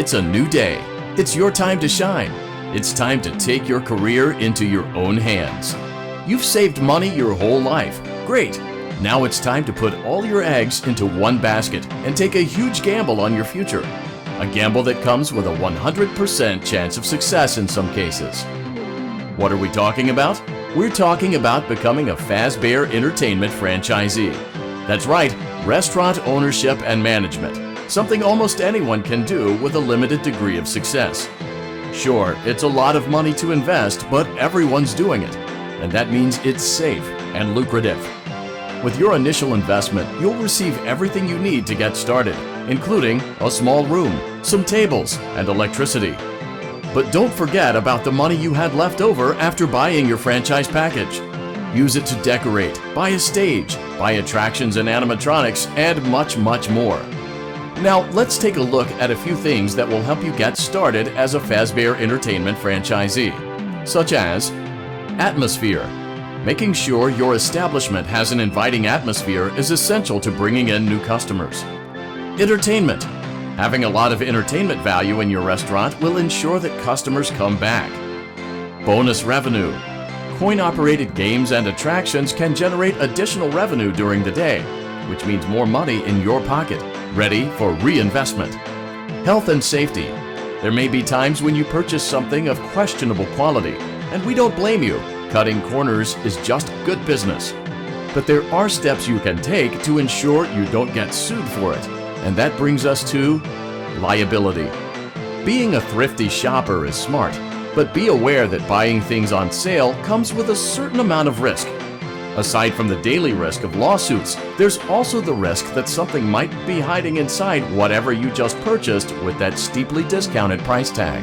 It's a new day. It's your time to shine. It's time to take your career into your own hands. You've saved money your whole life. Great. Now it's time to put all your eggs into one basket and take a huge gamble on your future. A gamble that comes with a 100% chance of success in some cases. What are we talking about? We're talking about becoming a Fazbear Entertainment franchisee. That's right, restaurant ownership and management. Something almost anyone can do with a limited degree of success. Sure, it's a lot of money to invest, but everyone's doing it. And that means it's safe and lucrative. With your initial investment, you'll receive everything you need to get started, including a small room, some tables, and electricity. But don't forget about the money you had left over after buying your franchise package. Use it to decorate, buy a stage, buy attractions and animatronics, and much, much more. Now, let's take a look at a few things that will help you get started as a Fazbear Entertainment franchisee, such as atmosphere. Making sure your establishment has an inviting atmosphere is essential to bringing in new customers. Entertainment. Having a lot of entertainment value in your restaurant will ensure that customers come back. Bonus revenue. Coin-operated games and attractions can generate additional revenue during the day, which means more money in your pocket, ready for reinvestment. Health and safety. There may be times when you purchase something of questionable quality, and we don't blame you. Cutting corners is just good business. But there are steps you can take to ensure you don't get sued for it. And that brings us to liability. Being a thrifty shopper is smart, but be aware that buying things on sale comes with a certain amount of risk. Aside from the daily risk of lawsuits, there's also the risk that something might be hiding inside whatever you just purchased with that steeply discounted price tag.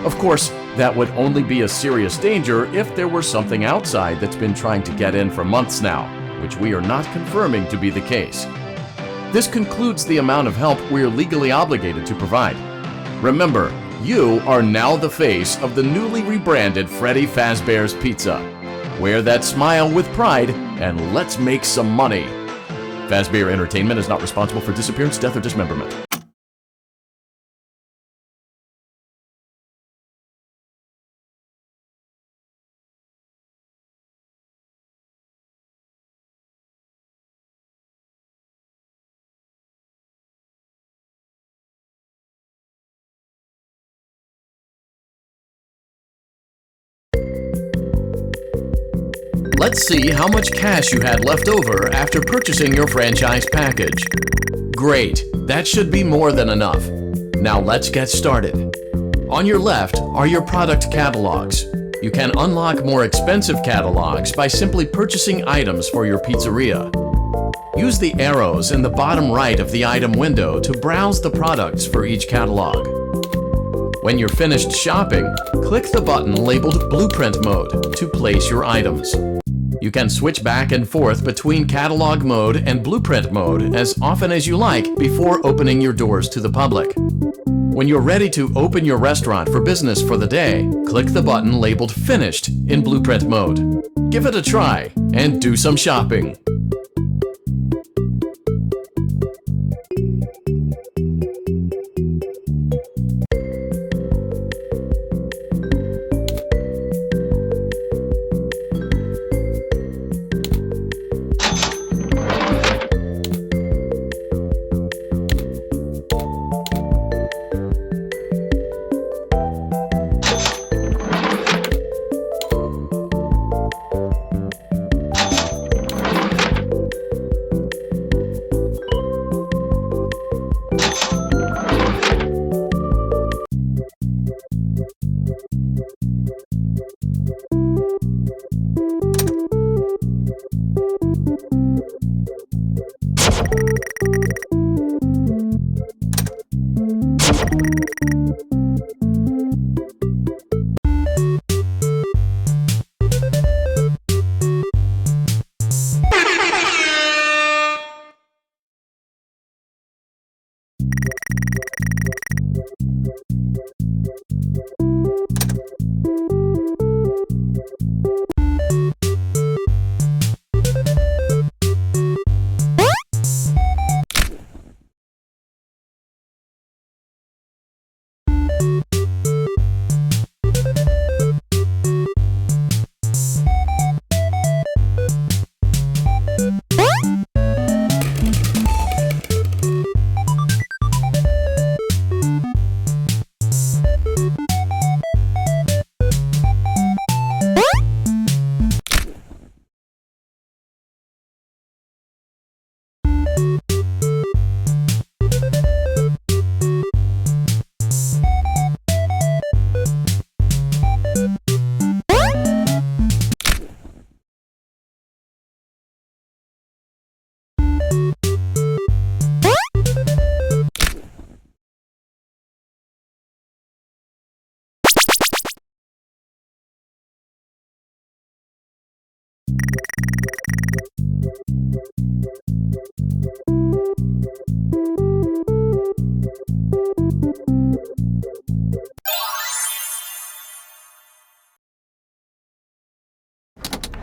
Of course, that would only be a serious danger if there were something outside that's been trying to get in for months now, which we are not confirming to be the case. This concludes the amount of help we're legally obligated to provide. Remember, you are now the face of the newly rebranded Freddy Fazbear's Pizza. Wear that smile with pride and let's make some money. Fazbear Entertainment is not responsible for disappearance, death, or dismemberment. Let's see how much cash you had left over after purchasing your franchise package. Great, that should be more than enough. Now let's get started. On your left are your product catalogs. You can unlock more expensive catalogs by simply purchasing items for your pizzeria. Use the arrows in the bottom right of the item window to browse the products for each catalog. When you're finished shopping, click the button labeled Blueprint Mode to place your items. You can switch back and forth between Catalog Mode and Blueprint Mode as often as you like before opening your doors to the public. When you're ready to open your restaurant for business for the day, click the button labeled Finished in Blueprint Mode. Give it a try and do some shopping.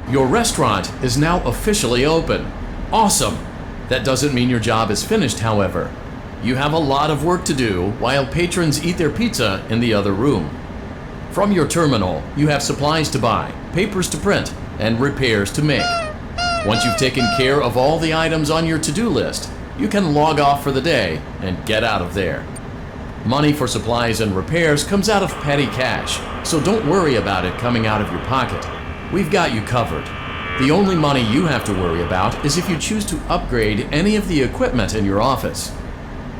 Your restaurant is now officially open. Awesome! That doesn't mean your job is finished, however. You have a lot of work to do while patrons eat their pizza in the other room. From your terminal, you have supplies to buy, papers to print, and repairs to make. Once you've taken care of all the items on your to-do list, you can log off for the day and get out of there. Money for supplies and repairs comes out of petty cash, so don't worry about it coming out of your pocket. We've got you covered. The only money you have to worry about is if you choose to upgrade any of the equipment in your office.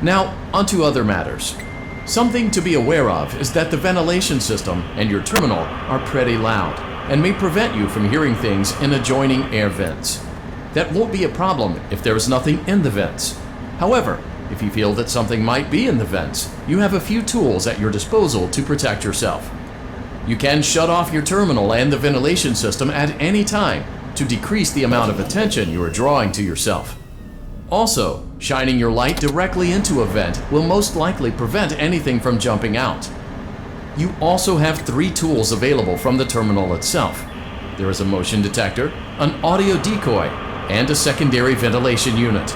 Now, onto other matters. Something to be aware of is that the ventilation system and your terminal are pretty loud and may prevent you from hearing things in adjoining air vents. That won't be a problem if there is nothing in the vents. However, if you feel that something might be in the vents, you have a few tools at your disposal to protect yourself. You can shut off your terminal and the ventilation system at any time to decrease the amount of attention you are drawing to yourself. Also, shining your light directly into a vent will most likely prevent anything from jumping out. You also have 3 tools available from the terminal itself. There is a motion detector, an audio decoy, and a secondary ventilation unit.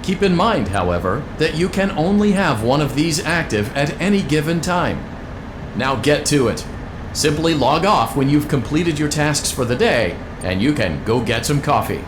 Keep in mind, however, that you can only have one of these active at any given time. Now get to it. Simply log off when you've completed your tasks for the day, and you can go get some coffee.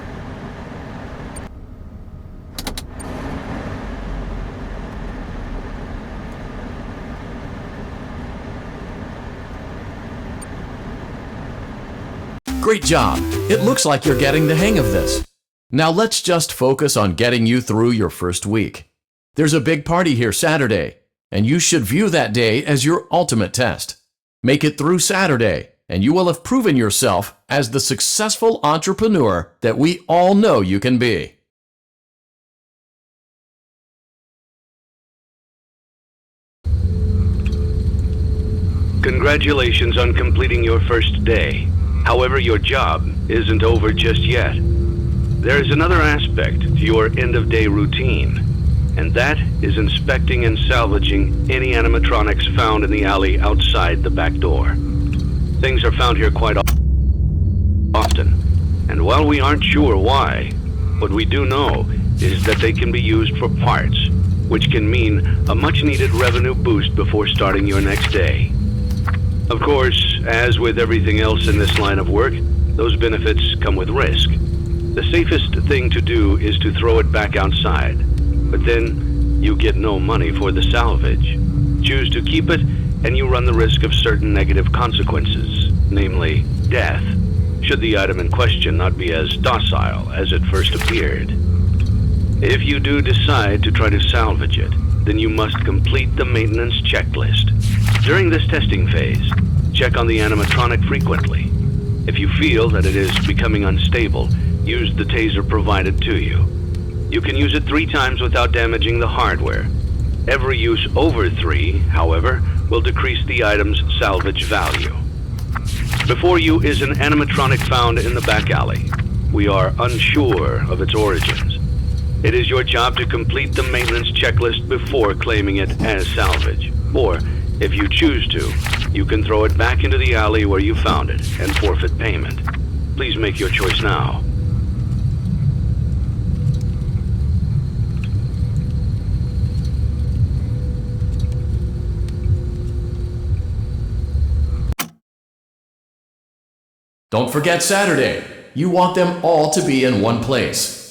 Great job! It looks like you're getting the hang of this. Now let's just focus on getting you through your first week. There's a big party here Saturday, and you should view that day as your ultimate test. Make it through Saturday, and you will have proven yourself as the successful entrepreneur that we all know you can be. Congratulations on completing your first day. However, your job isn't over just yet. There is another aspect to your end-of-day routine, and that is inspecting and salvaging any animatronics found in the alley outside the back door. Things are found here quite often, and while we aren't sure why, what we do know is that they can be used for parts, which can mean a much-needed revenue boost before starting your next day. Of course, as with everything else in this line of work, those benefits come with risk. The safest thing to do is to throw it back outside, but then you get no money for the salvage. Choose to keep it, and you run the risk of certain negative consequences, namely death, should the item in question not be as docile as it first appeared. If you do decide to try to salvage it, then you must complete the maintenance checklist. During this testing phase, check on the animatronic frequently. If you feel that it is becoming unstable, use the taser provided to you. You can use it 3 times without damaging the hardware. Every use over 3, however, will decrease the item's salvage value. Before you is an animatronic found in the back alley. We are unsure of its origins. It is your job to complete the maintenance checklist before claiming it as salvage. Or, if you choose to, you can throw it back into the alley where you found it and forfeit payment. Please make your choice now. Don't forget Saturday. You want them all to be in one place.